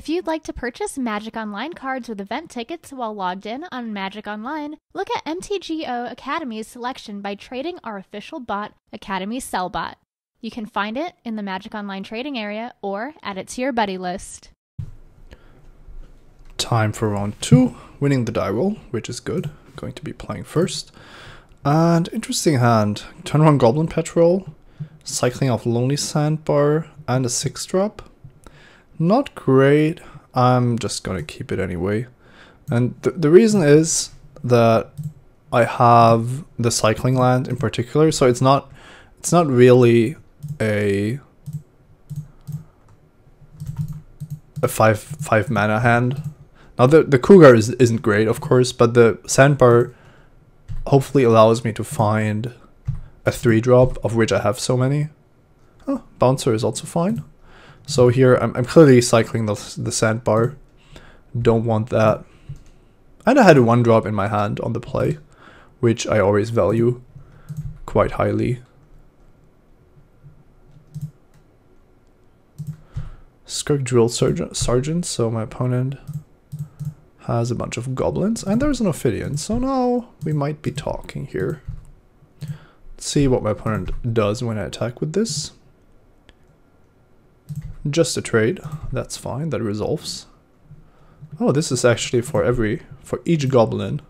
If you'd like to purchase Magic Online cards with event tickets while logged in on Magic Online, look at Mtgo Academy's selection by trading our official bot, Academy Sellbot. You can find it in the Magic Online trading area or add it to your buddy list. Time for round 2, winning the die roll, which is good. Going to be playing first. And interesting hand. Turn 1 Goblin Patrol, cycling off Lonely Sandbar, and a 6-drop. Not great. I'm just gonna keep it anyway. And the reason is that I have the cycling land in particular, so it's not really a 5 mana hand. Now the Cougar isn't great, of course, but the Sandbar hopefully allows me to find a 3-drop, of which I have so many. Oh, Bouncer is also fine. So here I'm clearly cycling the Sandbar. Don't want that. And I had a 1-drop in my hand on the play, which I always value quite highly. Skirk Drill Sergeant, so my opponent has a bunch of goblins, and there's an Ophidian, so now we might be talking here. Let's see what my opponent does when I attack with this. Just a trade, that's fine, that resolves. Oh, this is actually for each goblin.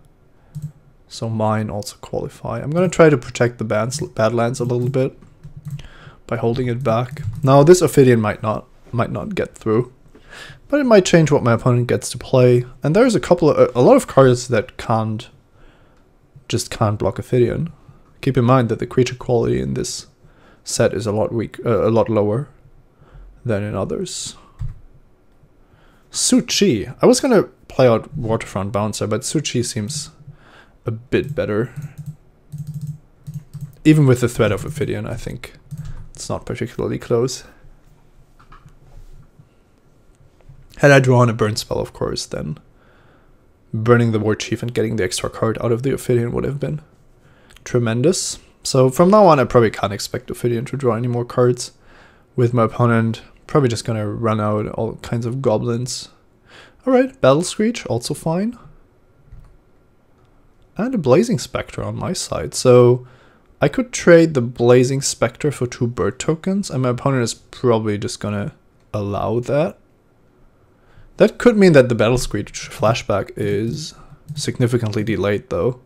So mine also qualify. I'm gonna try to protect the Badlands a little bit by holding it back. Now this Ophidian might not get through, but it might change what my opponent gets to play. And there's a lot of cards that just can't block Ophidian. Keep in mind that the creature quality in this set is a lot lower than in others. Su-Chi. I was gonna play out Waterfront Bouncer, but Su-Chi seems a bit better. Even with the threat of Ophidian, I think it's not particularly close. Had I drawn a burn spell, of course, then burning the War Chief and getting the extra card out of the Ophidian would have been tremendous. So from now on, I probably can't expect Ophidian to draw any more cards. With my opponent, probably just gonna run out all kinds of goblins. Alright, Battle Screech, also fine. And a Blazing Spectre on my side, so I could trade the Blazing Spectre for 2 bird tokens, and my opponent is probably just gonna allow that. That could mean that the Battle Screech flashback is significantly delayed, though.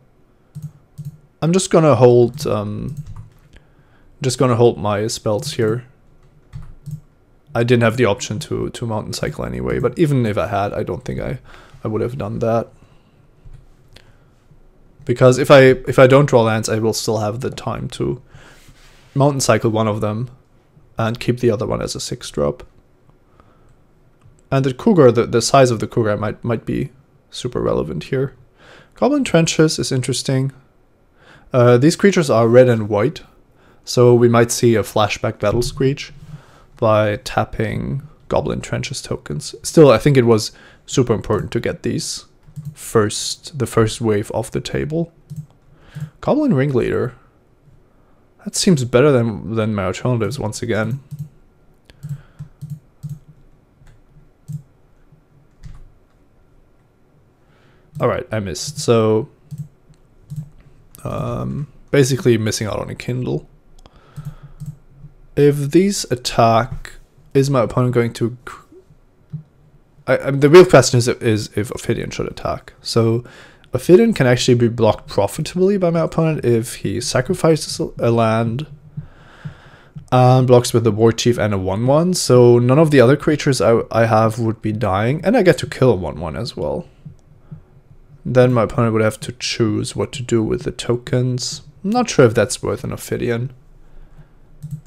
I'm just gonna hold my spells here. I didn't have the option to Mountain Cycle anyway, but even if I had, I don't think I would have done that. Because if I don't draw lands, I will still have the time to Mountain Cycle one of them and keep the other one as a 6-drop. And the Cougar, the size of the Cougar might be super relevant here. Goblin Trenches is interesting. These creatures are red and white, so we might see a flashback Battle Screech by tapping Goblin Trenches tokens. Still, I think it was super important to get these the first wave off the table. Goblin Ringleader. That seems better than my alternatives once again. Alright, I missed. So basically missing out on a Kindle. If these attack, is my opponent going to... the real question is if Ophidian should attack. So Ophidian can actually be blocked profitably by my opponent if he sacrifices a land and blocks with the War Chief and a 1/1. So none of the other creatures I have would be dying, and I get to kill a 1/1 as well. Then my opponent would have to choose what to do with the tokens. I'm not sure if that's worth an Ophidian.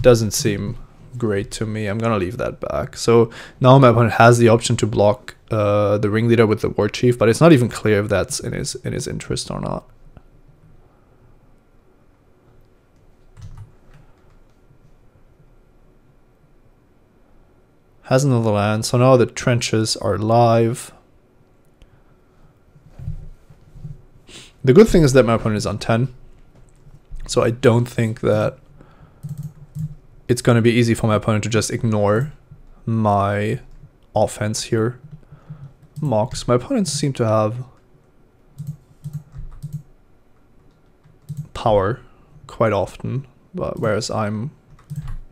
Doesn't seem great to me. I'm gonna leave that back. So now my opponent has the option to block the Ringleader with the War Chief, but it's not even clear if that's in his interest or not. Has another land, so now the trenches are live. The good thing is that my opponent is on 10, so I don't think that it's going to be easy for my opponent to just ignore my offense here. Mox. My opponents seem to have power quite often, but whereas I'm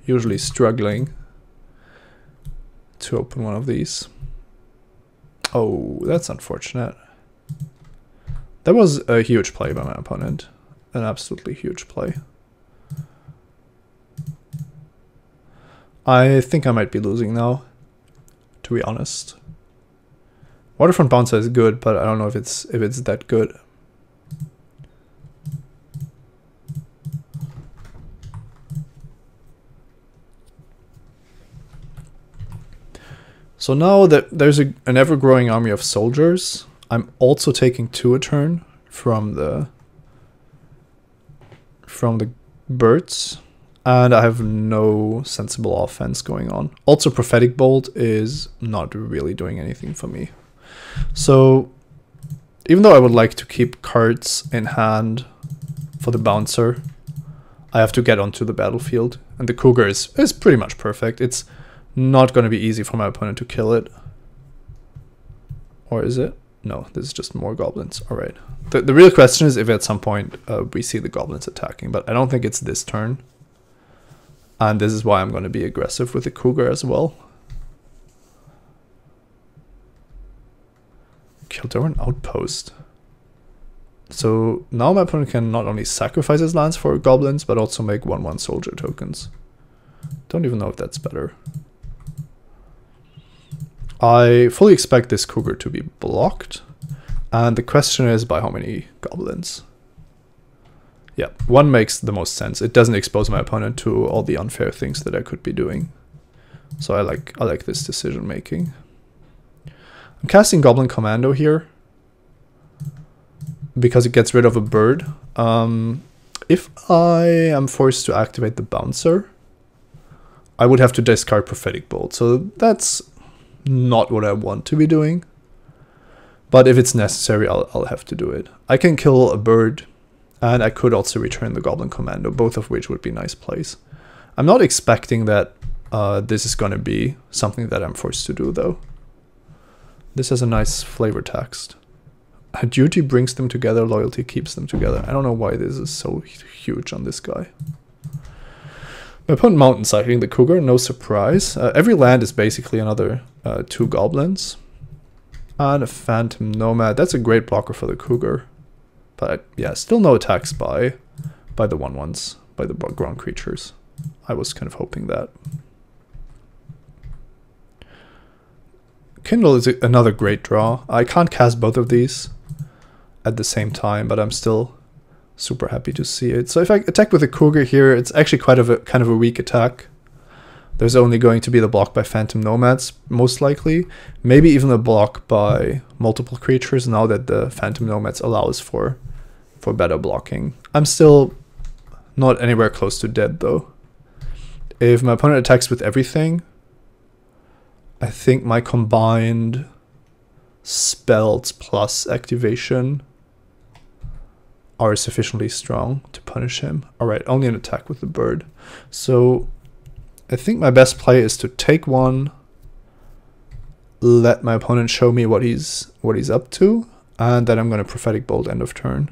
usually struggling to open one of these. Oh, that's unfortunate. That was a huge play by my opponent. An absolutely huge play. I think I might be losing now, to be honest. Waterfront Bouncer is good, but I don't know if it's that good. So now that there's an ever-growing army of soldiers, I'm also taking 2 a turn from the birds, and I have no sensible offense going on. Also, Prophetic Bolt is not really doing anything for me. So even though I would like to keep cards in hand for the bouncer, I have to get onto the battlefield, and the Cougar is pretty much perfect. It's not going to be easy for my opponent to kill it. Or is it? No, this is just more goblins. All right. The real question is if at some point we see the goblins attacking, but I don't think it's this turn. And this is why I'm going to be aggressive with the Cougar as well. Kildoran Outpost. So now my opponent can not only sacrifice his lands for goblins, but also make 1/1 soldier tokens. Don't even know if that's better. I fully expect this Cougar to be blocked. And the question is by how many goblins? Yeah, 1 makes the most sense. It doesn't expose my opponent to all the unfair things that I could be doing. So I like this decision making. I'm casting Goblin Commando here because it gets rid of a bird. If I am forced to activate the bouncer, I would have to discard Prophetic Bolt. So that's not what I want to be doing. But if it's necessary, I'll have to do it. I can kill a bird, and I could also return the Goblin Commando, both of which would be nice plays. I'm not expecting that this is going to be something that I'm forced to do, though. This has a nice flavor text. Duty brings them together, loyalty keeps them together. I don't know why this is so huge on this guy. My opponent mountain cycling the Cougar, no surprise. Every land is basically another 2 goblins. And a Phantom Nomad. That's a great blocker for the Cougar. But yeah, still no attacks by the 1/1s, by the ground creatures. I was kind of hoping that. Kindle is another great draw. I can't cast both of these at the same time, but I'm still super happy to see it. So if I attack with a Cougar here, it's actually kind of a weak attack. There's only going to be the block by Phantom Nomads, most likely. Maybe even a block by multiple creatures, now that the Phantom Nomads allows for better blocking. I'm still not anywhere close to dead, though. If my opponent attacks with everything, I think my combined spells plus activation are sufficiently strong to punish him. Alright, only an attack with the bird. So I think my best play is to take 1, let my opponent show me what he's up to, and then I'm going to Prophetic Bolt end of turn.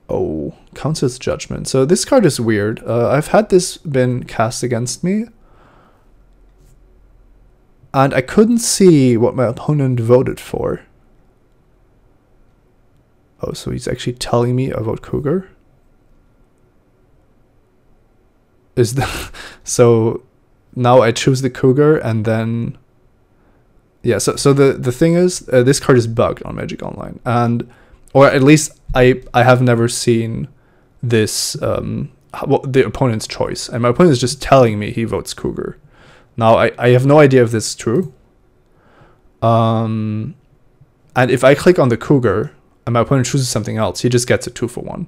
Oh, Council's Judgment. So this card is weird. I've had this been cast against me, and I couldn't see what my opponent voted for. Oh, so he's actually telling me I vote Cougar? So now I choose the Cougar, and then yeah, so the thing is, this card is bugged on Magic Online, and or at least I have never seen this the opponent's choice, and my opponent is just telling me he votes Cougar. Now I have no idea if this is true. And if I click on the Cougar and my opponent chooses something else, he just gets a 2-for-1.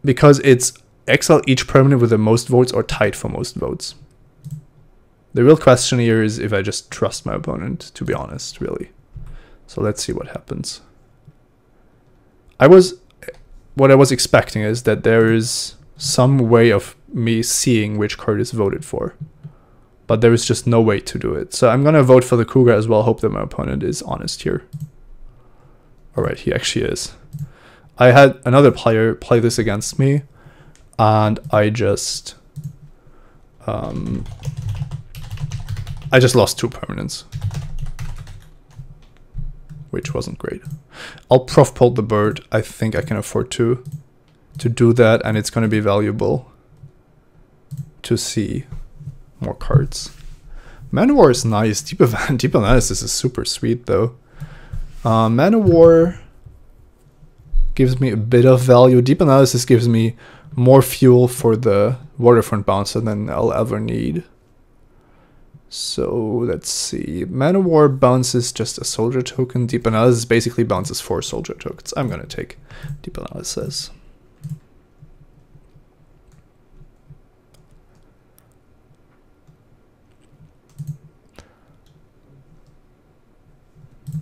Because it's exile each permanent with the most votes or tied for most votes. The real question here is if I just trust my opponent, to be honest, really. So let's see what happens. What I was expecting is that there is some way of me seeing which card is voted for. but there is just no way to do it. So I'm gonna vote for the Cougar as well, hope that my opponent is honest here. Alright, he actually is. I had another player play this against me, and I just lost 2 permanents, which wasn't great. I'll prof pull the bird. I think I can afford to do that, and it's going to be valuable to see more cards. Man of War is nice. Deep Analysis is super sweet though. Man of War gives me a bit of value. Deep Analysis gives me more fuel for the Waterfront bouncer than I'll ever need. So let's see. Man of War bounces just a soldier token. Deep Analysis basically bounces 4 soldier tokens. I'm gonna take Deep Analysis.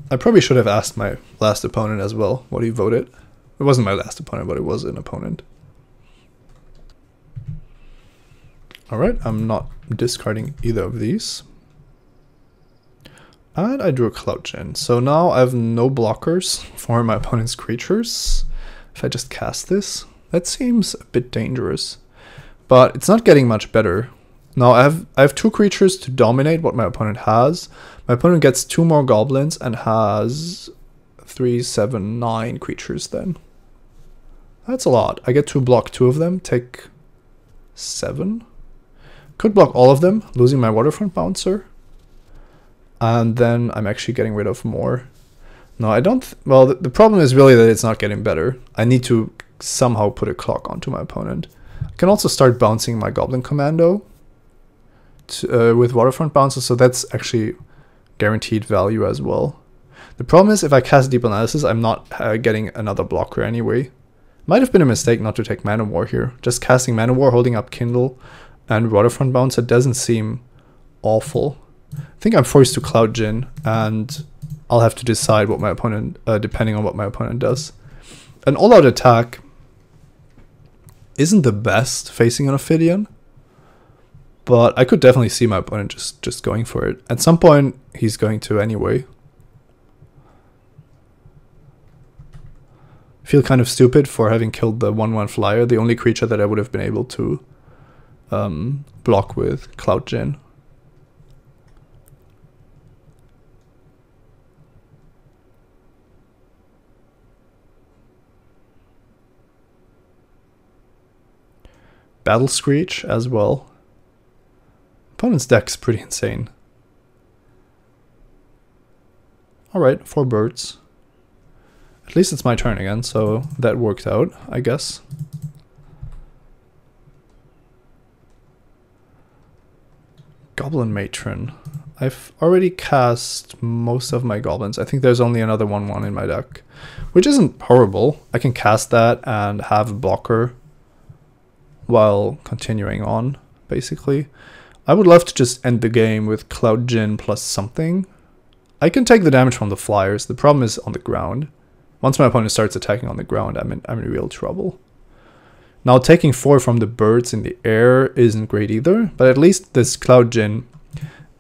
I probably should have asked my last opponent as well what he voted. It wasn't my last opponent, but it was an opponent. Alright, I'm not discarding either of these. And I drew a Cloud Gen. So now I have no blockers for my opponent's creatures. If I just cast this, that seems a bit dangerous. But it's not getting much better. Now I have 2 creatures to dominate what my opponent has. My opponent gets 2 more goblins and has 3, 7, 9 creatures then. That's a lot. I get to block 2 of them, take 7. Could block all of them, losing my Waterfront bouncer. And then I'm actually getting rid of more. No, I don't. Well, the problem is really that it's not getting better. I need to somehow put a clock onto my opponent. I can also start bouncing my Goblin Commando with Waterfront bouncer, so that's actually guaranteed value as well. The problem is if I cast Deep Analysis, I'm not getting another blocker anyway. Might have been a mistake not to take Man of War here. Just casting Man of War, holding up Kindle and Waterfront bouncer doesn't seem awful. I think I'm forced to Cloud Djinn, and I'll have to decide what my opponent, depending on what my opponent does. An all-out attack isn't the best facing an Ophidian, but I could definitely see my opponent just going for it. At some point, he's going to anyway. I feel kind of stupid for having killed the 1/1 flyer, the only creature that I would have been able to block with Cloud Djinn. Battle Screech as well. Opponent's deck's pretty insane. Alright, 4 birds. At least it's my turn again, so that worked out, I guess. Goblin Matron. I've already cast most of my goblins. I think there's only another 1/1 in my deck, which isn't horrible. I can cast that and have a blocker while continuing on, basically. I would love to just end the game with Cloud Djinn plus something. I can take the damage from the flyers. The problem is on the ground. Once my opponent starts attacking on the ground, I'm in real trouble. Now taking 4 from the birds in the air isn't great either, but at least this Cloud Djinn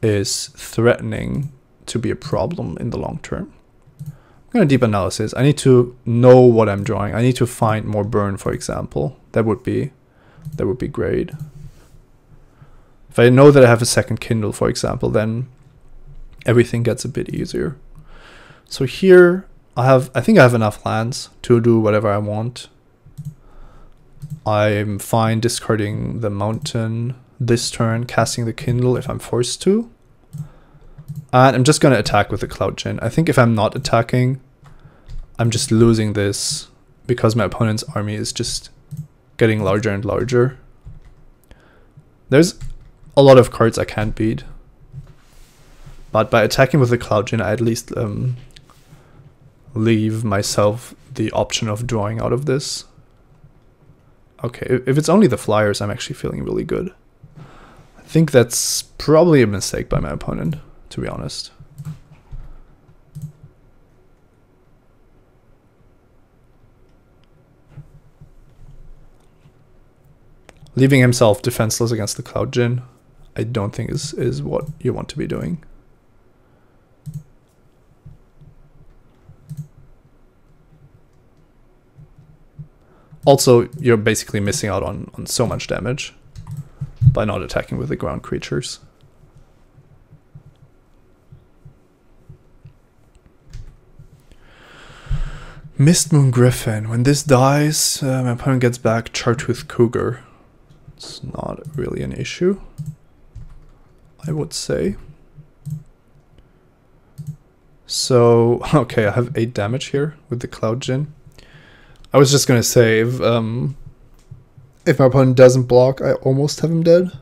is threatening to be a problem in the long term. I'm going to Deep Analysis. I need to know what I'm drawing. I need to find more burn, for example. That would be great. If I know that I have a second Kindle, for example, then everything gets a bit easier. So here I think I have enough lands to do whatever I want. I'm fine discarding the mountain this turn, casting the Kindle if I'm forced to. And I'm just going to attack with the Cloud Djinn. I think if I'm not attacking, I'm just losing this because my opponent's army is just getting larger and larger. There's a lot of cards I can't beat, but by attacking with the Cloud Djinn, I at least leave myself the option of drawing out of this. Okay, if it's only the flyers, I'm actually feeling really good. I think that's probably a mistake by my opponent, to be honest. Leaving himself defenseless against the Cloud Djinn. I don't think is what you want to be doing. Also, you're basically missing out on so much damage by not attacking with the ground creatures. Mistmoon Griffin. When this dies, my opponent gets back Chartooth Cougar. It's not really an issue, I would say. So, okay, I have 8 damage here with the Cloud Djinn. I was just gonna say, if my opponent doesn't block, I almost have him dead.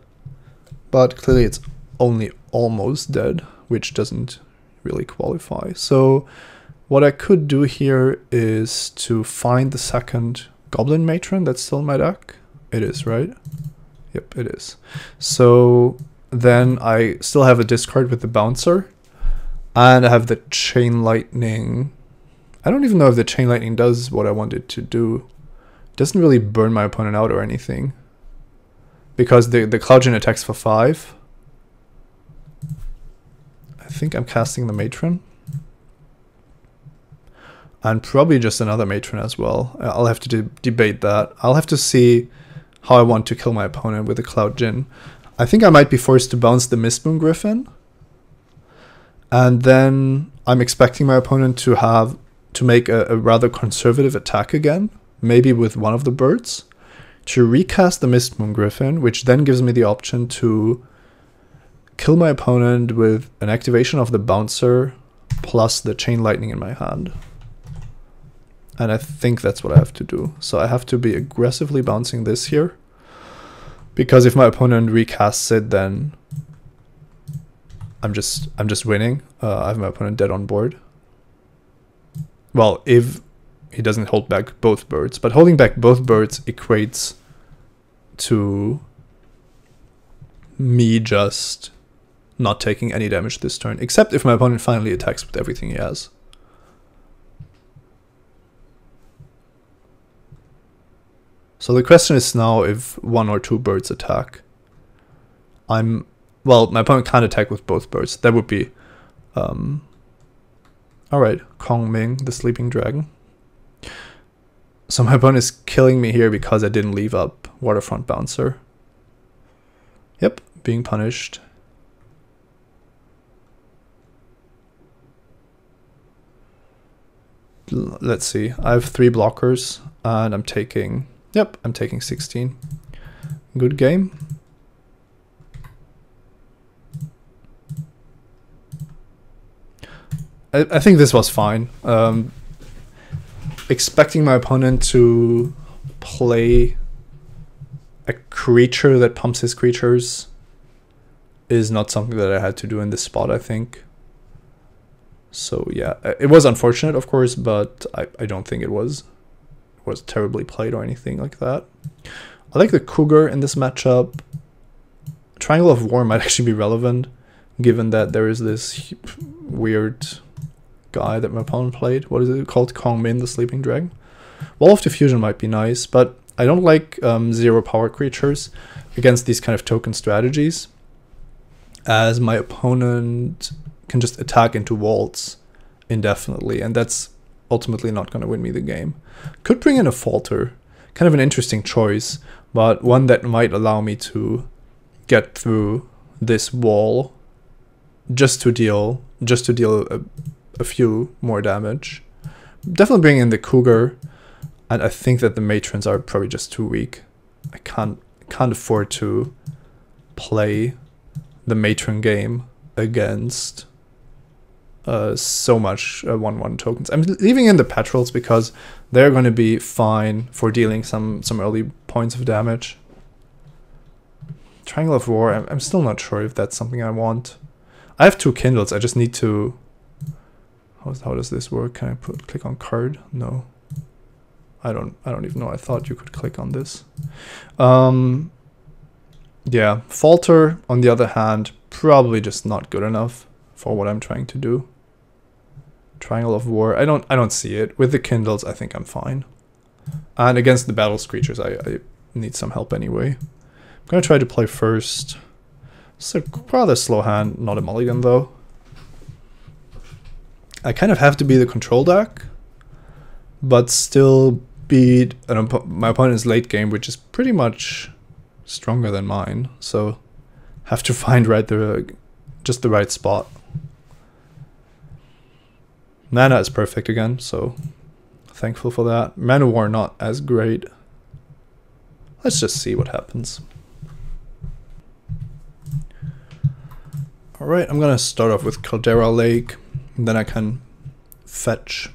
But clearly it's only almost dead, which doesn't really qualify. So what I could do here is to find the second Goblin Matron that's still in my deck. It is, right? Yep, it is. So then I still have a discard with the Bouncer. And I have the Chain Lightning. I don't even know if the Chain Lightning does what I want it to do. It doesn't really burn my opponent out or anything. Because the Cloud Djinn attacks for 5. I think I'm casting the Matron. And probably just another Matron as well. I'll have to debate that. I'll have to see how I want to kill my opponent with the Cloud Djinn. I think I might be forced to bounce the Mistmoon Griffin. And then I'm expecting my opponent to make a rather conservative attack again. Maybe with one of the birds. To recast the Mistmoon Griffin, which then gives me the option to kill my opponent with an activation of the Bouncer plus the Chain Lightning in my hand. And I think that's what I have to do. So I have to be aggressively bouncing this here. Because if my opponent recasts it, then I'm just winning. I have my opponent dead on board. Well, if he doesn't hold back both birds. But holding back both birds equates to me just not taking any damage this turn. Except if my opponent finally attacks with everything he has. So the question is now if 1 or 2 birds attack. Well, my opponent can't attack with both birds. That would be... Alright, Kong Ming, the Sleeping Dragon. So my opponent is killing me here because I didn't leave up Waterfront Bouncer. Yep, being punished. Let's see, I have 3 blockers and I'm taking... Yep, I'm taking 16. Good game. I think this was fine. Expecting my opponent to play a creature that pumps his creatures is not something that I had to do in this spot, I think. So yeah, it was unfortunate, of course, but I don't think it was terribly played or anything like that. I like the Cougar in this matchup. Triangle of War might actually be relevant, given that there is this weird guy that my opponent played. What is it called? Kong Min, the Sleeping Dragon. Wall of Diffusion might be nice, but I don't like 0 power creatures against these kind of token strategies, as my opponent can just attack into walls indefinitely, and that's ultimately not going to win me the game. Could bring in a Falter, kind of an interesting choice, but one that might allow me to get through this wall just to deal a few more damage. Definitely bring in the Cougar, and I think that the Matrons are probably just too weak. I can't afford to play the Matron game against so much 1/1 tokens. I'm leaving in the Petrels because they're going to be fine for dealing some early points of damage. Triangle of War, I'm still not sure if that's something I want. I have 2 Kindles, I just need to... How does this work? Can I click on card? No. I don't even know. I thought you could click on this. Yeah, Falter, on the other hand, probably just not good enough for what I'm trying to do. Triangle of War, I don't see it. With the Kindles, I think I'm fine. And against the Battle Screechers, I need some help anyway. I'm gonna try to play first It's a rather slow hand, not a mulligan though. I kind of have to be the control deck, but still beat my opponent's late game, which is pretty much stronger than mine. So have to find just the right spot. Mana is perfect again, so thankful for that. Mana War not as great. Let's just see what happens. Alright, I'm gonna start off with Caldera Lake, and then I can fetch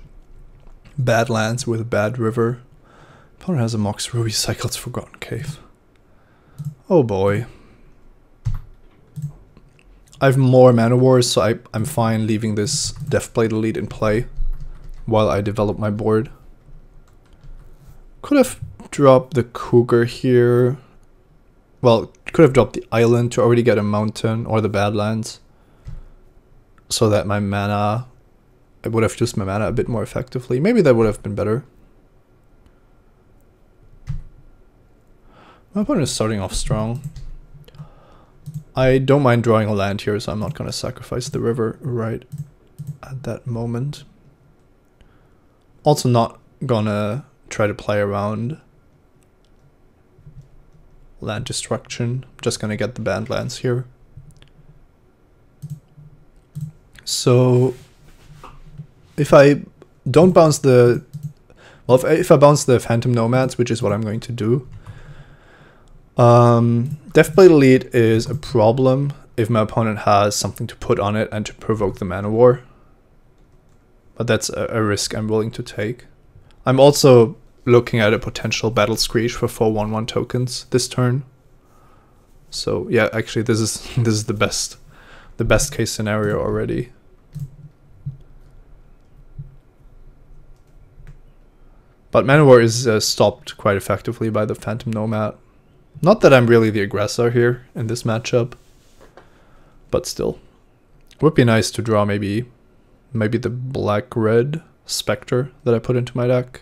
Badlands with Bad River. Opponent has a Mox Ruby, cycles Forgotten Cave. Oh boy. I have more Mana Wars, so I'm fine leaving this Deathblade Elite in play while I develop my board. Could have dropped the Cougar here. Well, could have dropped the Island to already get a Mountain or the Badlands, so that my mana, I would have used my mana a bit more effectively. Maybe that would have been better. My opponent is starting off strong. I don't mind drawing a land here, so I'm not going to sacrifice the river right at that moment. Also not gonna try to play around land destruction. Just gonna get the Badlands here. So if I don't bounce the... Well, if I bounce the Phantom Nomads, which is what I'm going to do, Deathblade Elite is a problem if my opponent has something to put on it and to provoke the Mana War. But that's a risk I'm willing to take. I'm also looking at a potential Battle Screech for 4 1/1 tokens this turn. So yeah, actually this is the best case scenario already. But Mana War is stopped quite effectively by the Phantom Nomad. Not that I'm really the aggressor here in this matchup, but still. Would be nice to draw maybe the black-red Spectre that I put into my deck.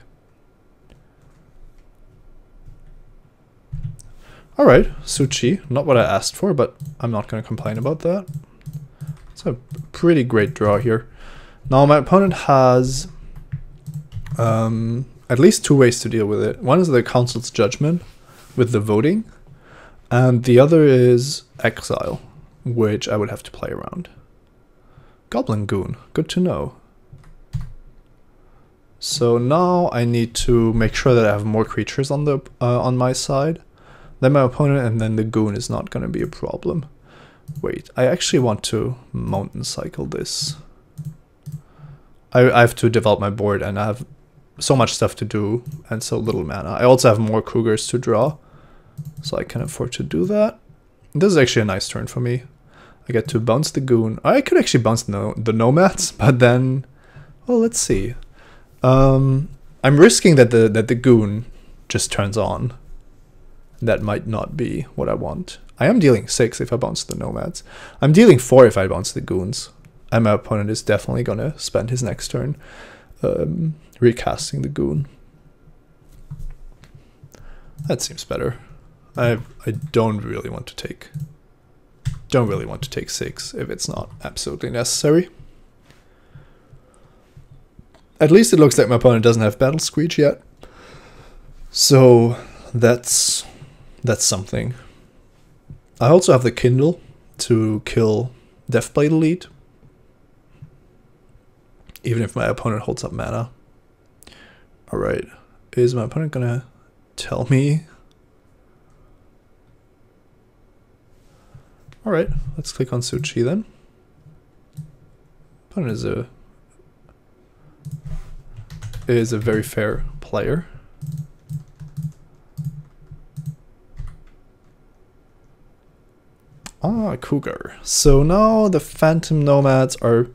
Alright, Suchi. Not what I asked for, but I'm not going to complain about that. It's a pretty great draw here. Now my opponent has at least two ways to deal with it. One is the Council's Judgment with the voting, and the other is Exile, which I would have to play around. Goblin Goon, good to know. So now I need to make sure that I have more creatures on the on my side than my opponent, and then the Goon is not going to be a problem. Wait, I actually want to Mountain Cycle this. I have to develop my board, and I have so much stuff to do and so little mana. I also have more Cougars to draw, so I can afford to do that. This is actually a nice turn for me. I get to bounce the Goon. I could actually bounce the Nomads, but then, well, let's see. I'm risking that the Goon just turns on. That might not be what I want. I am dealing 6 if I bounce the Nomads. I'm dealing 4 if I bounce the Goons. And my opponent is definitely going to spend his next turn recasting the Goon. That seems better. I don't really want to take 6 if it's not absolutely necessary. At least it looks like my opponent doesn't have Battle Screech yet. So that's something. I also have the Kindle to kill Deathblade Elite, even if my opponent holds up mana. Alright, is my opponent gonna tell me? Alright, let's click on Suchi then. Opponent is a very fair player. Ah, Cougar. So now the Phantom Nomads are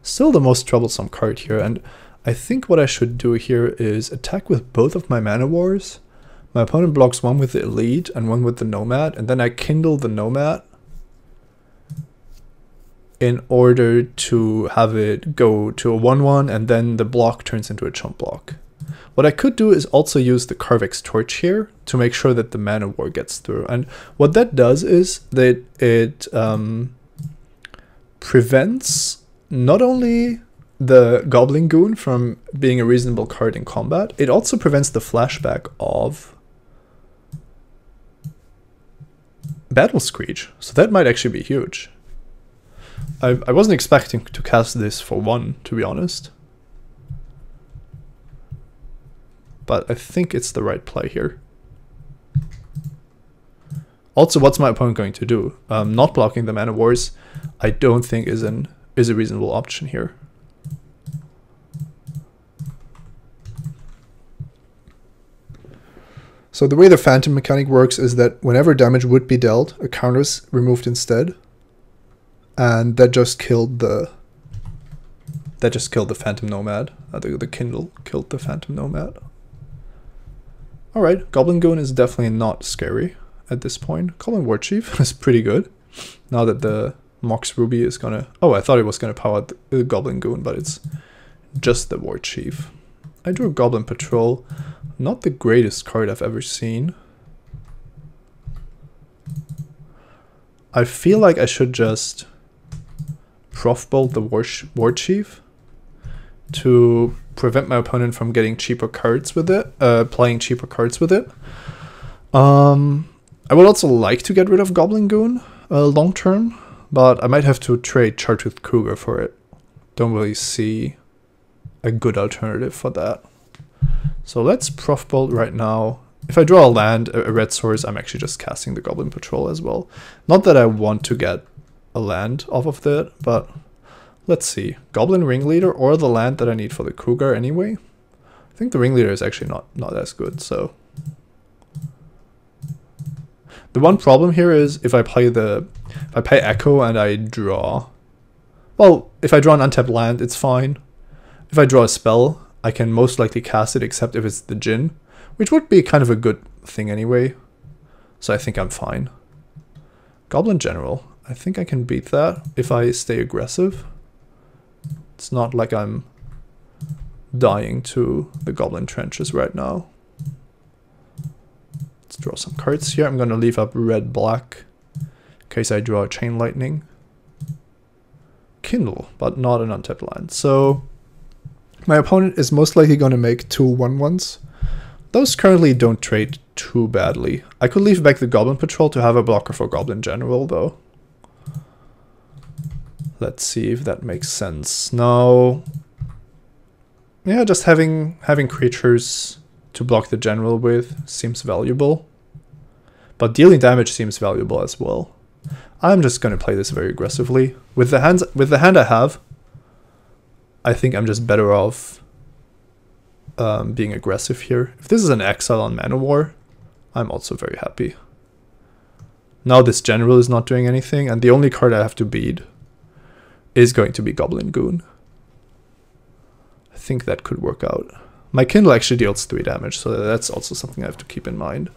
still the most troublesome card here, and I think what I should do here is attack with both of my Mana Wars. My opponent blocks one with the Elite and one with the Nomad, and then I Kindle the Nomad in order to have it go to a 1/1, and then the block turns into a chump block. What I could do is also use the Carvex Torch here to make sure that the Mana War gets through. And what that does is that it prevents not only the Goblin Goon from being a reasonable card in combat, it also prevents the flashback of Battle Screech. So that might actually be huge. I wasn't expecting to cast this for 1, to be honest. But I think it's the right play here. Also, what's my opponent going to do? Not blocking the Mana Wars, I don't think is a reasonable option here. So the way the Phantom mechanic works is that whenever damage would be dealt, a counter is removed instead. And that just killed the Phantom Nomad. The Kindle killed the Phantom Nomad. Alright, Goblin Goon is definitely not scary at this point. Goblin War Chief is pretty good. Now that the Mox Ruby is gonna... Oh, I thought it was gonna power the Goblin Goon, but it's just the War Chief. I drew a Goblin Patrol. Not the greatest card I've ever seen. I feel like I should just Prof Bolt the War Chief to prevent my opponent from getting cheaper cards with it, playing cheaper cards with it. I would also like to get rid of Goblin Goon long term, but I might have to trade Chartooth Cougar for it. Don't really see a good alternative for that. So let's Prof Bolt right now. If I draw a land, a red source, I'm actually just casting the Goblin Patrol as well. Not that I want to get a land off of that, but let's see. Goblin Ringleader or the land that I need for the Cougar anyway. I think the Ringleader is actually not as good, so. The one problem here is if I play Echo and I draw. Well, if I draw an untapped land, it's fine. If I draw a spell, I can most likely cast it except if it's the Djinn, which would be kind of a good thing anyway. So I think I'm fine. Goblin General. I think I can beat that if I stay aggressive. It's not like I'm dying to the Goblin Trenches right now. Let's draw some cards here. I'm going to leave up red-black in case I draw a Chain Lightning. Kindle, but not an untapped land. So my opponent is most likely going to make 2 1/1s. Those currently don't trade too badly. I could leave back the Goblin Patrol to have a blocker for Goblin General, though. Let's see if that makes sense. No. Yeah, just having creatures to block the General with seems valuable. But dealing damage seems valuable as well. I'm just going to play this very aggressively. With the hand I have, I think I'm just better off being aggressive here. If this is an exile on Mana War, I'm also very happy. Now this General is not doing anything, and the only card I have to beat is going to be Goblin Goon. I think that could work out. My Kindle actually deals 3 damage, so that's also something I have to keep in mind.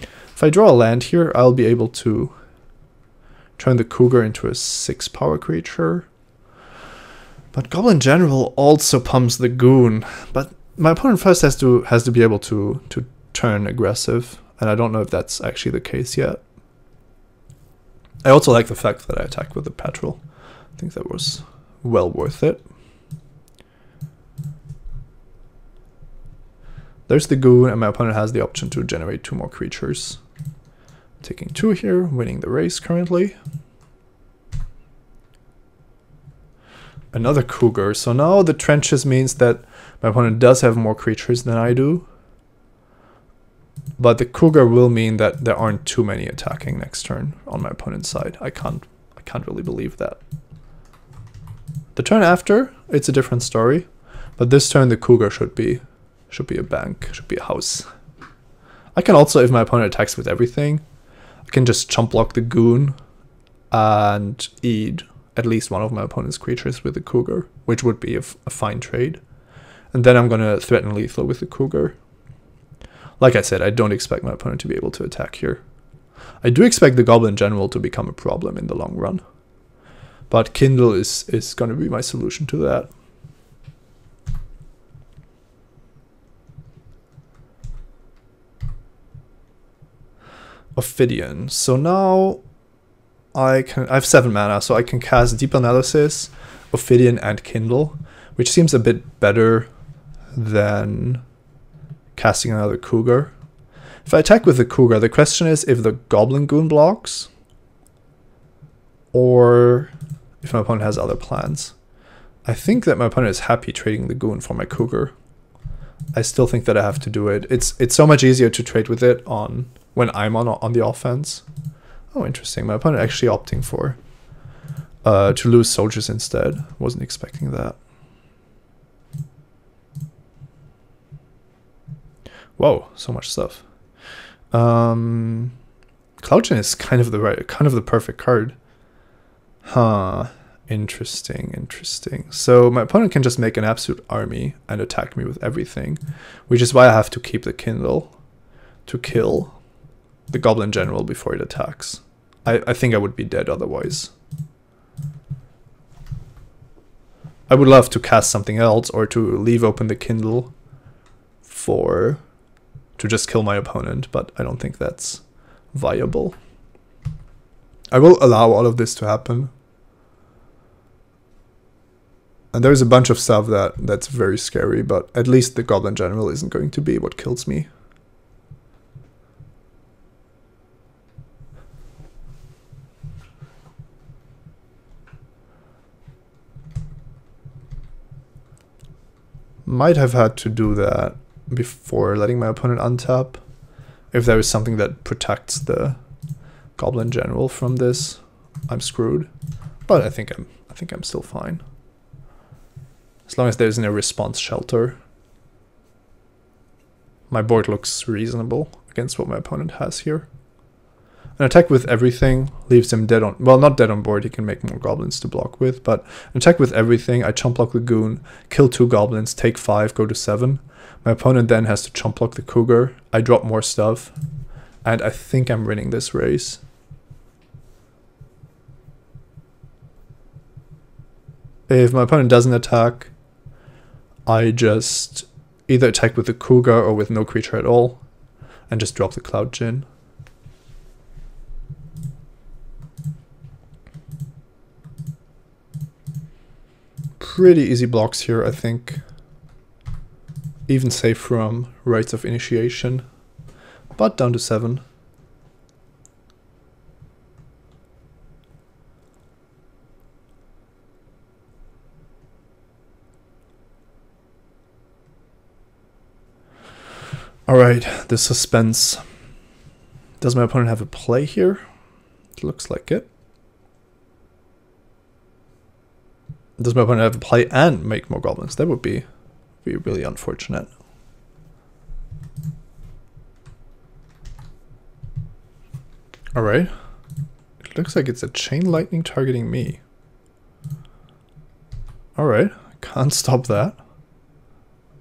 If I draw a land here, I'll be able to turn the Cougar into a 6-power creature. But Goblin General also pumps the Goon. But my opponent first has to be able to turn aggressive, and I don't know if that's actually the case yet. I also like the fact that I attacked with the Patrol. I think that was well worth it. There's the Goon, and my opponent has the option to generate 2 more creatures. Taking 2 here, winning the race currently. Another Cougar. So now the Trenches means that my opponent does have more creatures than I do. But the Cougar will mean that there aren't too many attacking next turn on my opponent's side. I can't really believe that. The turn after, it's a different story. But this turn the Cougar should be a bank, should be a house. I can also, if my opponent attacks with everything, I can just chump block the Goon and eat at least one of my opponent's creatures with the Cougar, which would be a fine trade. And then I'm going to threaten lethal with the Cougar. Like I said, I don't expect my opponent to be able to attack here. I do expect the Goblin General to become a problem in the long run. But Kindle is going to be my solution to that. Ophidian. So now I have 7 mana, so I can cast Deep Analysis, Ophidian, and Kindle, which seems a bit better than casting another Cougar. If I attack with the Cougar, the question is if the Goblin Goon blocks, or if my opponent has other plans. I think that my opponent is happy trading the Goon for my Cougar. I still think that I have to do it. It's so much easier to trade with it when I'm on the offense. Oh, interesting. My opponent actually opting for to lose soldiers instead. Wasn't expecting that. Whoa, so much stuff. Cloudgen is kind of the perfect card. Huh. Interesting. So my opponent can just make an absolute army and attack me with everything, which is why I have to keep the Kindle to kill the Goblin General before it attacks. I think I would be dead otherwise. I would love to cast something else or to leave open the Kindle to just kill my opponent, but I don't think that's viable. I will allow all of this to happen. And there's a bunch of stuff that's very scary, but at least the Goblin General isn't going to be what kills me. Might have had to do that before letting my opponent untap. If there is something that protects the Goblin General from this, I'm screwed. But I think I'm still fine. As long as there's no response shelter. My board looks reasonable against what my opponent has here. An attack with everything leaves him dead on... Well, not dead on board, he can make more goblins to block with, but an attack with everything, I chump block the Goon, kill 2 goblins, take 5, go to 7. My opponent then has to chump block the Cougar, I drop more stuff, and I think I'm winning this race. If my opponent doesn't attack, I just either attack with the Cougar or with no creature at all, and just drop the Cloud Djinn. Pretty easy blocks here, I think. Even safe from Rites of Initiation, but down to 7. Alright, the suspense. Does my opponent have a play here? It looks like it. Does my opponent have a play and make more goblins? That would be really unfortunate. Alright. It looks like it's a chain lightning targeting me. Alright, can't stop that.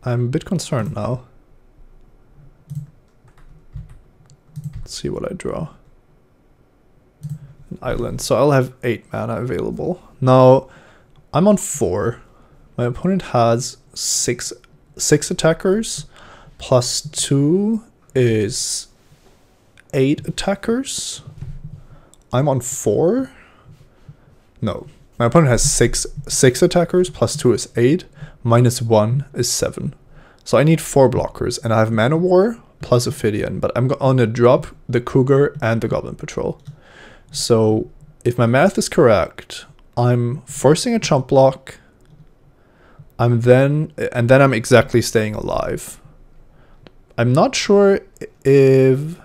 I'm a bit concerned now. Let's see what I draw. An island. So I'll have 8 mana available. Now, I'm on 4. My opponent has 6 attackers. Plus 2 is 8 attackers. I'm on 4. No. My opponent has 6 attackers. Plus 2 is 8. Minus 1 is 7. So I need 4 blockers. And I have Mana War plus Ophidian. But I'm going to drop the Cougar and the Goblin Patrol. So if my math is correct, I'm forcing a chump block. And then I'm exactly staying alive. I'm not sure if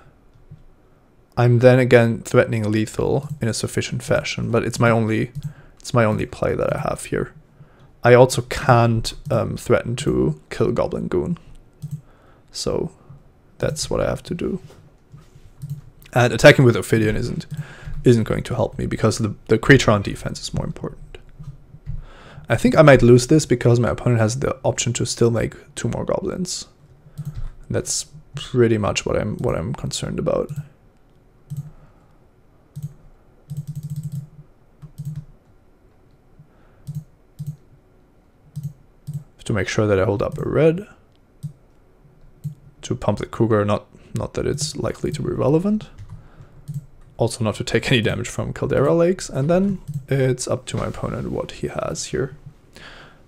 I'm then again threatening lethal in a sufficient fashion, but it's my only play that I have here. I also can't threaten to kill Goblin Goon, so that's what I have to do. And attacking with Ophidian isn't going to help me because the creature on defense is more important. I think I might lose this because my opponent has the option to still make 2 more goblins. That's pretty much what I'm concerned about. To make sure that I hold up a red. To pump the Cougar, not that it's likely to be relevant. Also not to take any damage from Caldera Lakes, and then it's up to my opponent what he has here.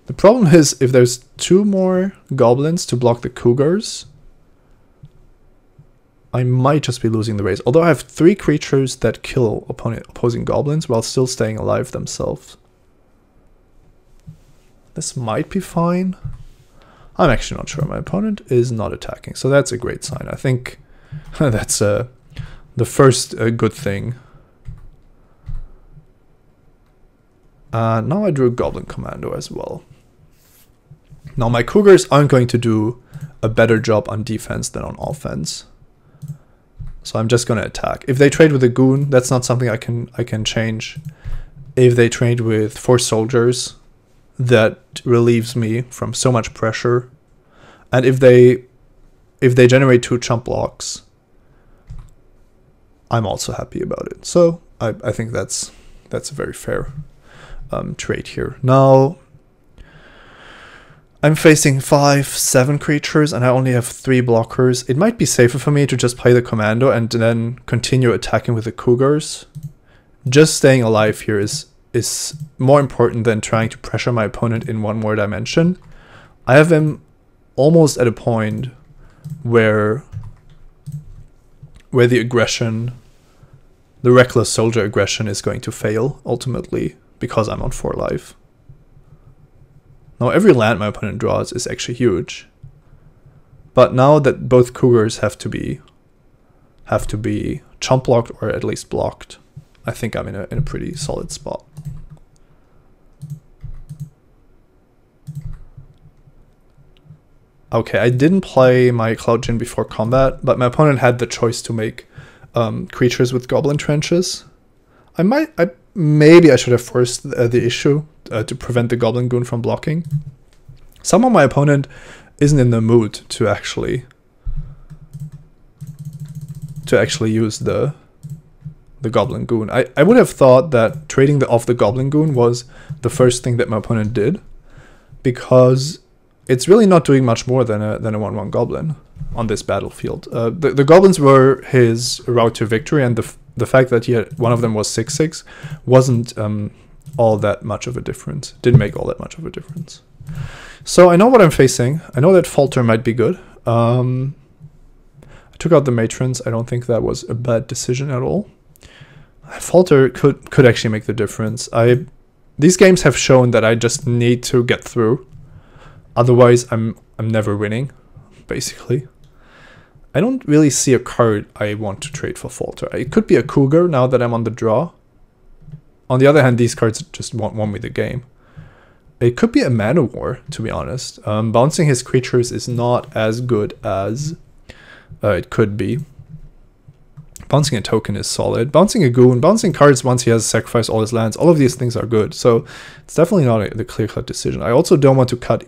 The problem is if there's 2 more goblins to block the cougars, I might just be losing the race. Although I have 3 creatures that kill opposing goblins while still staying alive themselves. This might be fine. I'm actually not sure. My opponent is not attacking, so that's a great sign. I think that's the first good thing. Now I drew a Goblin Commando as well. Now my Cougars aren't going to do a better job on defense than on offense. So I'm just going to attack. If they trade with a Goon, that's not something I can change. If they trade with 4 soldiers, that relieves me from so much pressure. And if they generate 2 chump blocks, I'm also happy about it. So I think that's a very fair trade here. Now I'm facing 5-7 creatures and I only have 3 blockers. It might be safer for me to just play the commando and then continue attacking with the cougars. Just staying alive here is more important than trying to pressure my opponent in one more dimension. I have him almost at a point where the aggression, the reckless soldier aggression, is going to fail ultimately because I'm on 4 life. Now every land my opponent draws is actually huge, but now that both cougars have to be chump blocked or at least blocked, I think I'm in a pretty solid spot. Okay, I didn't play my Cloud Djinn before combat, but my opponent had the choice to make creatures with Goblin Trenches. Maybe I should have forced the issue to prevent the Goblin Goon from blocking. Somehow my opponent isn't in the mood to actually use the Goblin Goon. I would have thought that trading off the Goblin Goon was the first thing that my opponent did, because it's really not doing much more than a 1/1 Goblin on this battlefield. The Goblins were his route to victory, and the fact that one of them was 6/6 wasn't all that much of a difference. Didn't make all that much of a difference. So I know what I'm facing. I know that Falter might be good. I took out the Matrons. I don't think that was a bad decision at all. Falter could actually make the difference. These games have shown that I just need to get through. Otherwise, I'm never winning, basically. I don't really see a card I want to trade for Falter. It could be a Cougar now that I'm on the draw. On the other hand, these cards just won me the game. It could be a Mana War, to be honest. Bouncing his creatures is not as good as it could be. Bouncing a token is solid. Bouncing a Goon, bouncing cards once he has sacrificed all his lands, all of these things are good. So it's definitely not the clear-cut decision. I also don't want to cut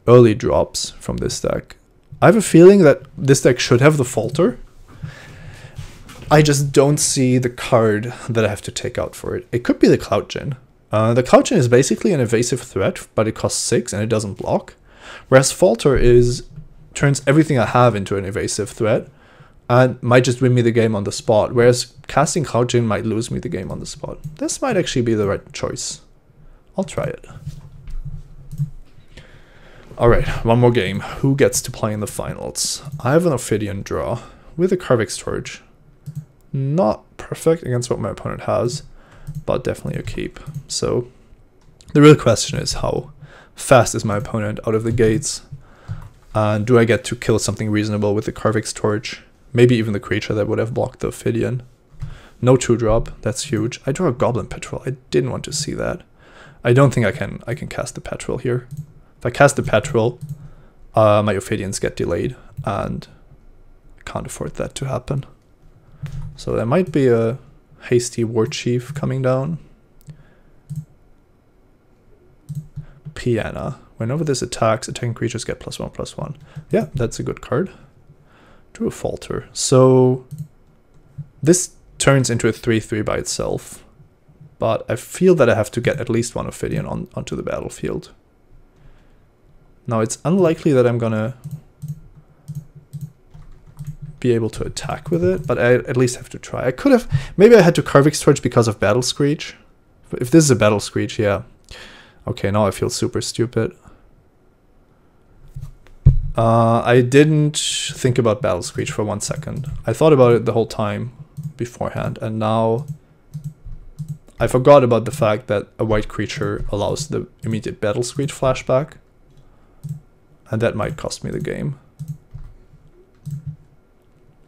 early drops from this deck. I have a feeling that this deck should have the Falter. I just don't see the card that I have to take out for it. It could be the Cloud Djinn. The Cloud Djinn is basically an evasive threat, but it costs 6 and it doesn't block. Whereas Falter turns everything I have into an evasive threat and might just win me the game on the spot. Whereas casting Cloud Djinn might lose me the game on the spot. This might actually be the right choice. I'll try it. Alright, one more game. Who gets to play in the finals? I have an Ophidian draw with a Karvik Storage. Not perfect against what my opponent has, but definitely a keep. So the real question is, how fast is my opponent out of the gates? And do I get to kill something reasonable with the Karvik Storage? Maybe even the creature that would have blocked the Ophidian. No 2-drop, that's huge. I draw a Goblin Petrel. I didn't want to see that. I don't think I can cast the Petrel here. If I cast the Petrel, my Ophidians get delayed, and I can't afford that to happen. So there might be a hasty War Chief coming down. Piana. Whenever this attacks, attacking creatures get +1/+1. Yeah, that's a good card. Drew a Falter. So this turns into a 3/3 by itself. But I feel that I have to get at least one Ophidian onto the battlefield. Now it's unlikely that I'm gonna be able to attack with it, but I at least have to try. I could have, maybe I had to Carvix Torch because of Battle Screech. If this is a Battle Screech, yeah. Okay, now I feel super stupid. I didn't think about Battle Screech for 1 second. I thought about it the whole time beforehand, and now I forgot about the fact that a white creature allows the immediate Battle Screech flashback, and that might cost me the game.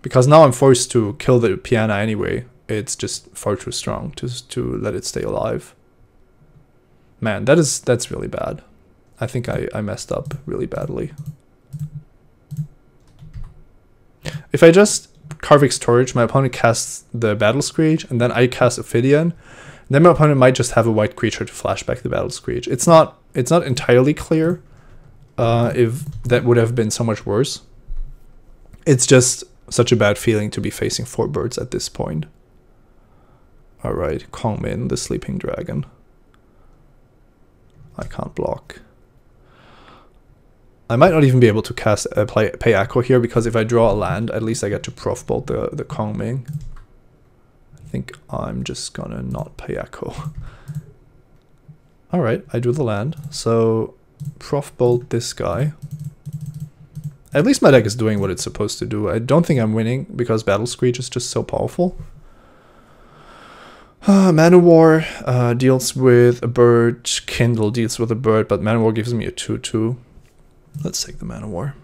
Because now I'm forced to kill the piano anyway. It's just far too strong to let it stay alive. Man, that's really bad. I think I messed up really badly. If I just Carvix Torch, my opponent casts the Battle Screech, and then I cast Ophidian, then my opponent might just have a white creature to flashback the Battle Screech. It's not entirely clear if that would have been so much worse. It's just such a bad feeling to be facing 4 birds at this point. Alright, Kongmin, the Sleeping Dragon. I can't block. I might not even be able to cast Pay Echo here, because if I draw a land, at least I get to Prof Bolt the Kongming. I think I'm just gonna not Pay Echo. Alright, I drew the land. So Prof Bolt this guy. At least my deck is doing what it's supposed to do. I don't think I'm winning because Battle Screech is just so powerful. Mana War deals with a bird. Kindle deals with a bird, but Mana War gives me a 2/2. Let's take the Mana War.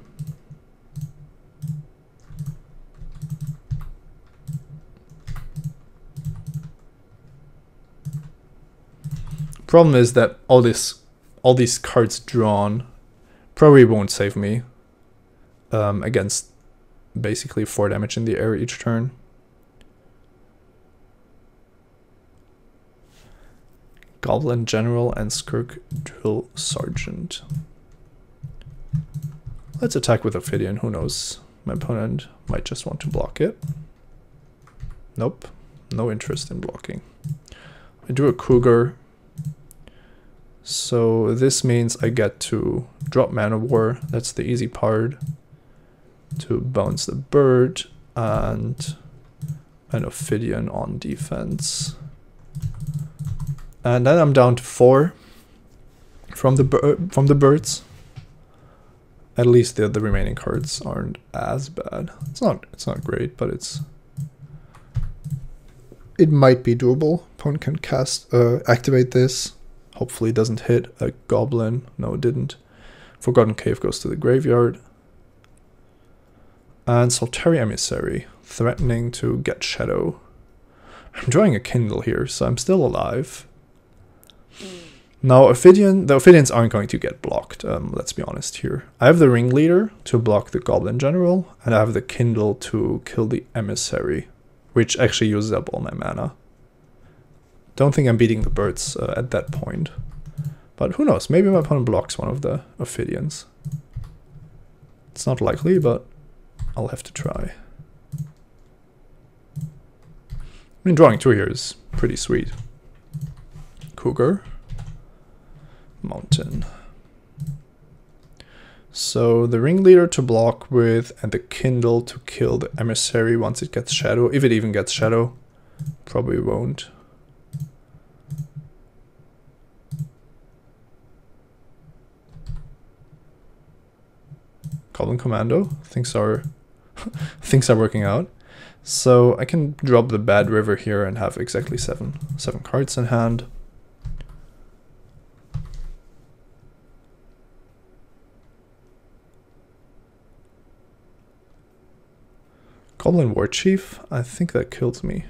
Problem is that all these cards drawn probably won't save me against basically 4 damage in the air each turn. Goblin General and Skirk Drill Sergeant. Let's attack with Ophidian, who knows? My opponent might just want to block it. Nope, no interest in blocking. I drew a Cougar. So this means I get to drop Mana War, that's the easy part. To bounce the bird and an Ophidian on defense. And then I'm down to 4 from the birds. At least the remaining cards aren't as bad. It's not great, but it might be doable. Opponent can cast activate this. Hopefully it doesn't hit a goblin. No, it didn't. Forgotten Cave goes to the graveyard. And Solitary Emissary, threatening to get Shadow. I'm drawing a Kindle here, so I'm still alive. Now, the Ophidians aren't going to get blocked, let's be honest here. I have the Ringleader to block the Goblin General, and I have the Kindle to kill the Emissary, which actually uses up all my mana. Don't think I'm beating the birds at that point. But who knows, maybe my opponent blocks one of the Ophidians. It's not likely, but I'll have to try. I mean, drawing 2 here is pretty sweet. Cougar. Mountain. So the Ringleader to block with, and the Kindle to kill the Emissary once it gets Shadow. If it even gets Shadow. Probably won't. Goblin Commando. Things are working out. So I can drop the Bad River here and have exactly seven cards in hand. Goblin War Chief, I think that kills me.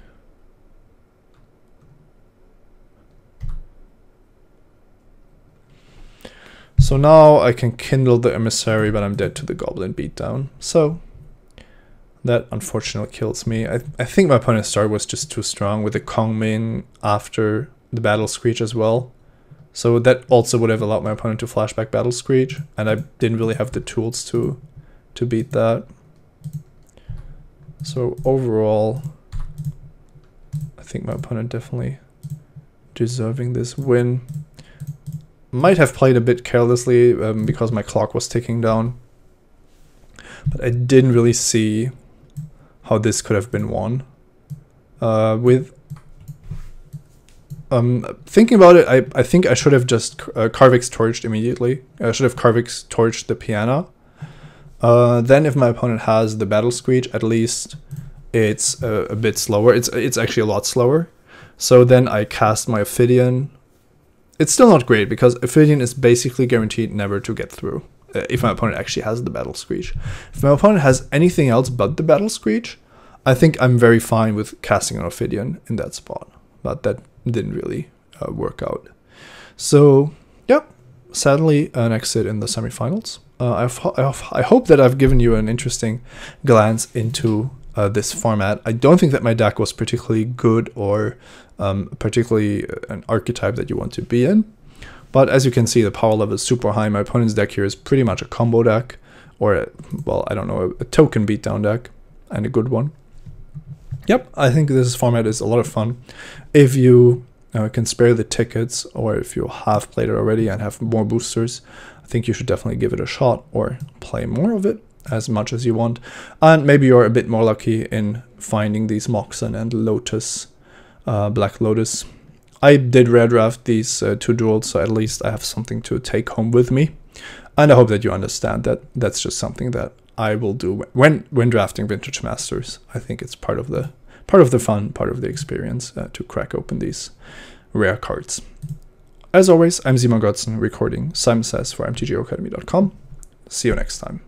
So now I can Kindle the Emissary, but I'm dead to the Goblin Beatdown. So that unfortunately kills me. I think my opponent's start was just too strong with the Kongming after the Battle Screech as well. So that also would have allowed my opponent to flashback Battle Screech, and I didn't really have the tools to beat that. So overall, I think my opponent definitely deserving this win. Might have played a bit carelessly because my clock was ticking down. But I didn't really see how this could have been won. With thinking about it, I think I should have just Carvix torched immediately. I should have Carvix torched the piano. Then if my opponent has the Battle Screech, at least it's a bit slower. It's actually a lot slower. So then I cast my Ophidian. It's still not great because Ophidian is basically guaranteed never to get through if my opponent actually has the Battle Screech. If my opponent has anything else but the Battle Screech, I think I'm very fine with casting an Ophidian in that spot. But that didn't really work out. So yeah, sadly an exit in the semifinals. I hope that I've given you an interesting glance into this format. I don't think that my deck was particularly good or particularly an archetype that you want to be in. But as you can see, the power level is super high. My opponent's deck here is pretty much a combo deck, or well, I don't know, a token beatdown deck, and a good one. Yep, I think this format is a lot of fun. If you can spare the tickets, or if you have played it already and have more boosters, I think you should definitely give it a shot or play more of it as much as you want. And maybe you're a bit more lucky in finding these Moxen and Lotus, Black Lotus. I did rare draft these two duels, so at least I have something to take home with me. And I hope that you understand that that's just something that I will do when drafting Vintage Masters. I think it's part of the fun, part of the experience to crack open these rare cards. As always, I'm Simon Götzen, recording Simon Says for mtgoacademy.com. See you next time.